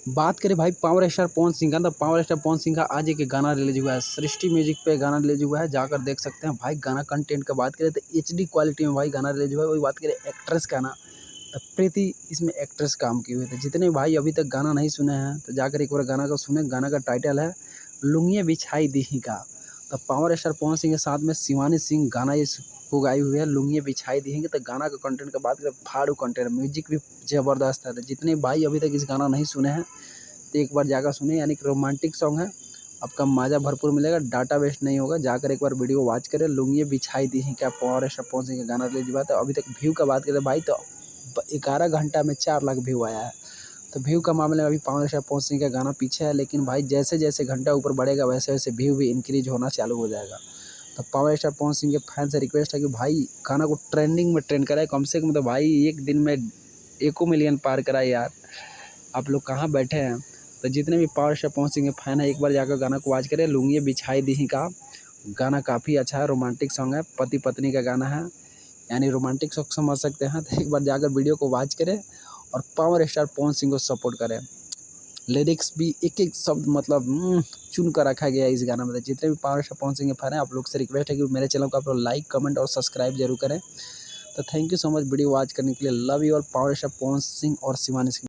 बात करें भाई पावर स्टार पवन सिंह का, तो पावर स्टार पवन सिंह का आज एक गाना रिलीज हुआ है, सृष्टि म्यूजिक पे गाना रिलीज हुआ है, जाकर देख सकते हैं भाई। गाना कंटेंट का बात करें तो एचडी क्वालिटी में भाई गाना रिलीज हुआ है। वही बात करें एक्ट्रेस का ना, तो प्रीति इसमें एक्ट्रेस काम की हुई थी। जितने भाई अभी तक गाना नहीं सुने हैं तो जाकर एक बार गाना को सुने। गाना का टाइटल है लुंगियाँ बिछाई दी का। तो पावर स्टार पवन सिंह के साथ में शिवानी सिंह गाना इसको गाई हुई है, लुंगियाँ बिछाई दी। तो गाना का कंटेंट का बात करें, फाड़ू कंटेंट, म्यूजिक भी ज़बरदस्त है। तो जितने भाई अभी तक इस गाना नहीं सुने हैं तो एक बार जाकर सुने, यानी कि रोमांटिक सॉन्ग है, आपका मज़ा भरपूर मिलेगा, डाटा वेस्ट नहीं होगा। जाकर एक बार वीडियो वॉच करें। लुंगियाँ बिछाई दी क्या पावर स्टार पवन सिंह का गाना रिलीज हुआ। तो अभी तक व्यू का बात करें भाई तो 11 घंटा में 4 लाख व्यू आया है। तो व्यू का मामले में अभी पावर स्टार पवन सिंह का गाना पीछे है, लेकिन भाई जैसे जैसे घंटा ऊपर बढ़ेगा वैसे वैसे व्यू भी इंक्रीज होना चालू हो जाएगा। तो पावर स्टार पवन सिंह के फैन से रिक्वेस्ट है कि भाई गाना को ट्रेंडिंग में ट्रेंड कराए कम से कम। तो भाई एक दिन में 1 मिलियन पार कराए यार, आप लोग कहाँ बैठे हैं। तो जितने भी पावर स्टार पवन सिंह के फैन है एक बार जाकर गाना को वॉच करें। लुंगियाँ बिछाई दी का गाना काफ़ी अच्छा है, रोमांटिक सॉन्ग है, पति पत्नी का गाना है, यानी रोमांटिक सॉन्ग समझ सकते हैं। तो एक बार जाकर वीडियो को वॉच करें और पावर स्टार पवन सिंह को सपोर्ट करें। लिरिक्स भी एक एक शब्द मतलब चुन कर रखा गया है इस गाना में। जितने भी पावर स्टार पवन सिंह के फैन हैं आप लोग से रिक्वेस्ट है कि मेरे चैनल को आप लोग लाइक कमेंट और सब्सक्राइब जरूर करें। तो thank you so much video watch करने के लिए। लव यू और पावर स्टार पवन सिंह और शिवानी सिंह।